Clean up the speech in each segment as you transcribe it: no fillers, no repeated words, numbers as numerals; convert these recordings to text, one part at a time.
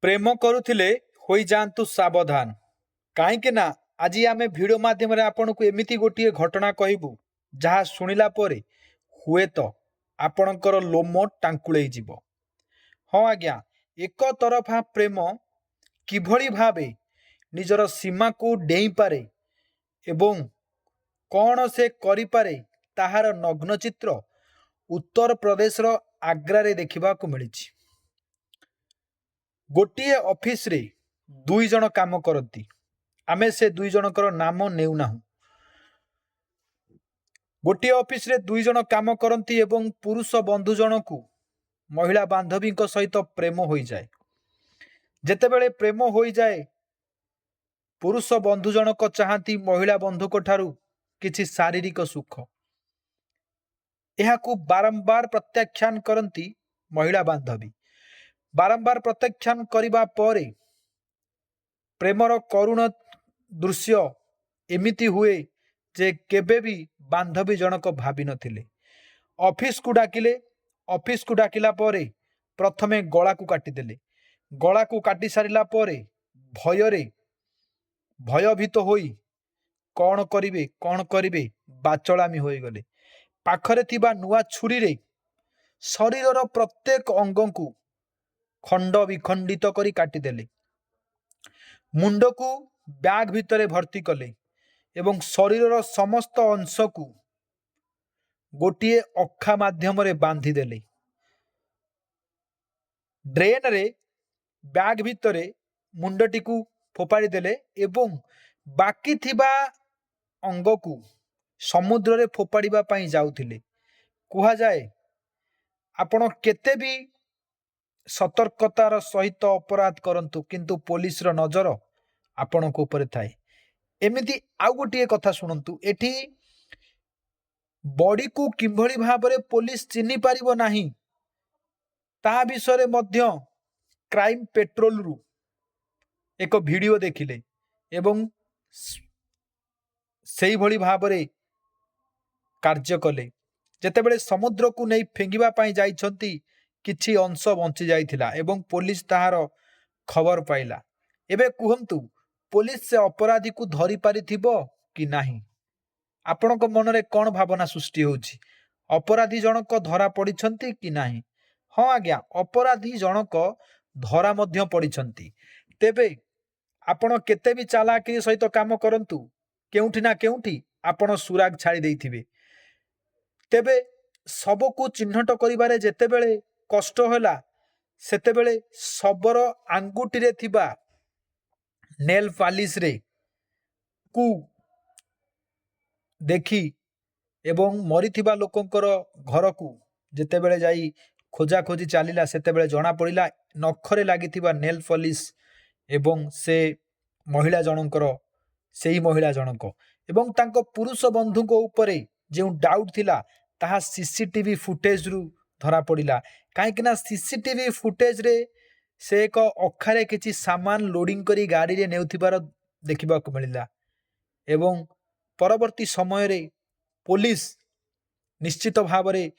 प्रेम करुथिले होई जांतु सावधान कहीं ना आज आम भिडियो माध्यम आपन को एमती गोटे घटना कहबू जहाँ शुणिला परे हुए तो आपणकर लोम टांकुले जीव। हाँ आज्ञा, एक तरफा प्रेम किभली भावे निजर सीमा को डेई पारे एवं कौन से करिपारे ताहार नग्न चित्र उत्तर प्रदेशर आग्रारे देखा मिली। गोटे ऑफिस रे दुई जन काम करती। आमे से दुई जनकर नाम नेउना। गोटे ऑफिस रे दुई जन काम करती एवं पुरुष बंधु जन को महिला बांधवी सहित प्रेम हो जाए। जेतेबेले प्रेम हो जाए पुरुष बंधु जनक चाहती महिला बंधुक ठारू किछि शारीरिक सुख। यहाकू बारंबार प्रत्याख्यान करती महिला बांधवी। बारंबार प्रत्याख्यान करिबा परे प्रेमर करुण दृश्य एमिति हुए जे केबे भी बांधवी जनक भावी नथिले। ऑफिस को डाकिले। ऑफिस को डाकिला परे प्रथमे गला को काटिदेले। गला को काटी सारिला परे भयरे भयभीत होई कौन करिवे बाचलामी होई गले। पाखरे थिबा नुआ छुरी रे शरीरर प्रत्येक अंग को खंड विखंडित करी काटिदेले। मुंड को बैग भितरे भर्ती कले एवं शरीरर समस्त अंश को गोटे अखा माध्यम रे बांधी देले। ड्रेन रे बैग भितरे मुंडटी को फोपाड़ी देले एवं बाकी थिबा अंग को समुद्र रे फोपाड़िबा पई जाउथिले। कुहा जाए आपण केते भी सतर्कतार सहित अपराध करंतु किंतु पुलिस रो नजर आपण को ऊपर थाए। एमिति आउ गोटे कथा शुणंतु। एठी बॉडी को किभली भाबरे पुलिस चिन्हि पारिबो नाही ता विषय मध्य क्राइम पेट्रोल रु एक वीडियो देखिले एवं सेही भली भाबरे कार्य कले। जेतेबेले समुद्र को नहीं फेंगिबा पई जाइछंती किछि अंश बंची जाइथिला एवं पुलिस ताहार खबर पाइला। एबे कुहंतु पुलिस से अपराधी को धरी पारिथिबो कि नाही? आपणक मनरे कौन भावना सृष्टि होछि? अपराधी जनक धरा पड़िछंती कि नाही? हाँ आज्ञा, अपराधी जनक धरा मध्य पड़िछंती। तेबे आपण केते भी चालाकी सहित काम करंतु केउठी ना केउठी आपण सुराग छाड़ी देइथिबे। तेबे सबको चिन्हट करिबारे जेतेबेले कष्ट होला सेतेबेले सबर आंगुठी रे थिबा नेल पालिश रे कु देखी एवं मरिथिबा लोकंकर घर को जेतेबेले जाई खोजा खोजी चलिला सेतेबेले जना पड़िला नखरे लागिथिबा नेल पॉलिश एवं से महिला जनकर सेही महिला जनक एवं तांको पुरुष बंधु को ऊपरे जो डाउट थिला ताहा सीसीटीवी फुटेज रु धरा पड़िला। कहीं ना सीसीटीवी फुटेज रे से एक अखारे किछि सामान लोडिंग करी गाड़ी रे नेउथिबार देखिबा को मिलिला एवं परवर्ती समय रे पुलिस निश्चित भावरे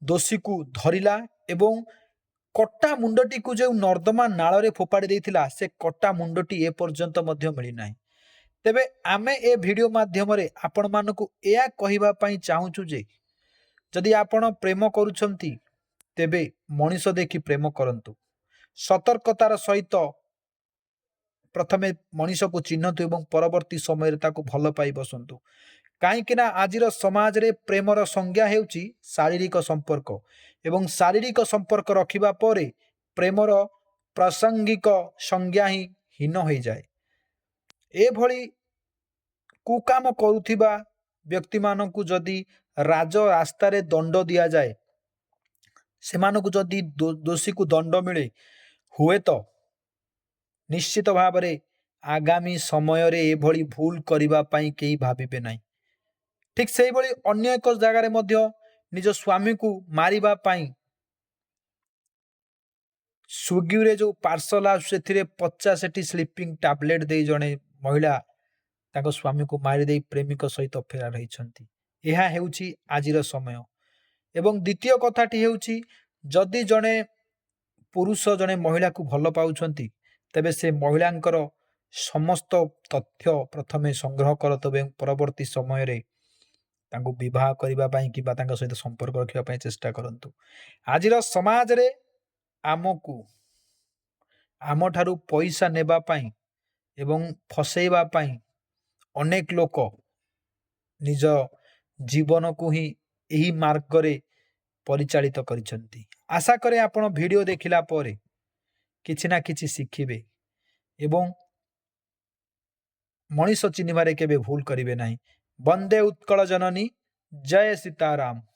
दोषी को धरिला एवं कटा मुंडटी को जो नर्दमा नाल रे फोपाड़ी देइथिला से कटा मुंडटी ए पर्यंत मध्य मिली नाही। तेबे आमे ए वीडियो माध्यम रे आपण मानको एया कहिबा पई चाहूछु जे जदि आपण प्रेम करूछंती तेबे मनीष देखि प्रेम करंतु। सतर्कतार सहित प्रथमे मनीष को चिन्हतु एवं परवर्ती समय रे ताको भल पाई बसंतु। कहीं ना आजिर समाज रे प्रेमर संज्ञा हेउची शारीरिक संपर्क एवं शारीरिक संपर्क रखिबा परे प्रेमर प्रासंगिक संज्ञा ही हीन हो जाए। ए भली कुकाम करुथिबा व्यक्ति मानकु जदि राज रास्ता रे दंड दिया जाए सेमानकु जदि दोषी को दंड मिले हुए तो निश्चित भाव रे आगामी समय रे ए भली भूल करिबा पई केही भाबिबे नाही। ठीक से भली अन्य एक जगह रे मध्य निज स्वामी को मारिबा पई स्विगी रे जो पार्सल आ से 50 स्लीपिंग टैबलेट दे जणे महिला ताको स्वामी को मारी दे प्रेमिक सहित फेरा रहिछंती। एहा हेउची आजिर समय एवं द्वितीय कथाटी हेउची जदि जणे ପୁରୁଷ ଜଣେ ମହିଳାକୁ ଭଲ ପାଉଛନ୍ତି ତେବେ ସେ ମହିଳାଙ୍କର ସମସ୍ତ ତଥ୍ୟ ପ୍ରଥମେ ସଂଗ୍ରହ କରନ୍ତୁ ଏବଂ ପରବର୍ତ୍ତୀ ସମୟରେ ତାଙ୍କୁ ବିବାହ କରିବା ପାଇଁ କିମ୍ବା ତାଙ୍କ ସହିତ ସମ୍ପର୍କ ରଖିବା ପାଇଁ ଚେଷ୍ଟା କରନ୍ତୁ। ଆଜିର ସମାଜରେ ଆମକୁ ଆମଠାରୁ ପଇସା ନେବା ପାଇଁ ଏବଂ ଫସେଇବା ପାଇଁ ଅନେକ ଲୋକ ନିଜ ଜୀବନକୁ ହିଁ ଏହି ମାର୍ଗରେ ପରିଚାଳିତ କରିଛନ୍ତି। ଆଶା କରେ ଆପଣ ଭିଡ଼ିଓ ଦେଖିଲା ପରେ କିଛି ନା କିଛି ଶିଖିବେ ଏବଂ ମଣିଷ ଚିହ୍ନିବାରେ କେବେ ଭୁଲ କରିବେ ନାହିଁ। ବନ୍ଦେ ଉତ୍କଳ ଜନନୀ, ଜୟ ସୀତାରାମ।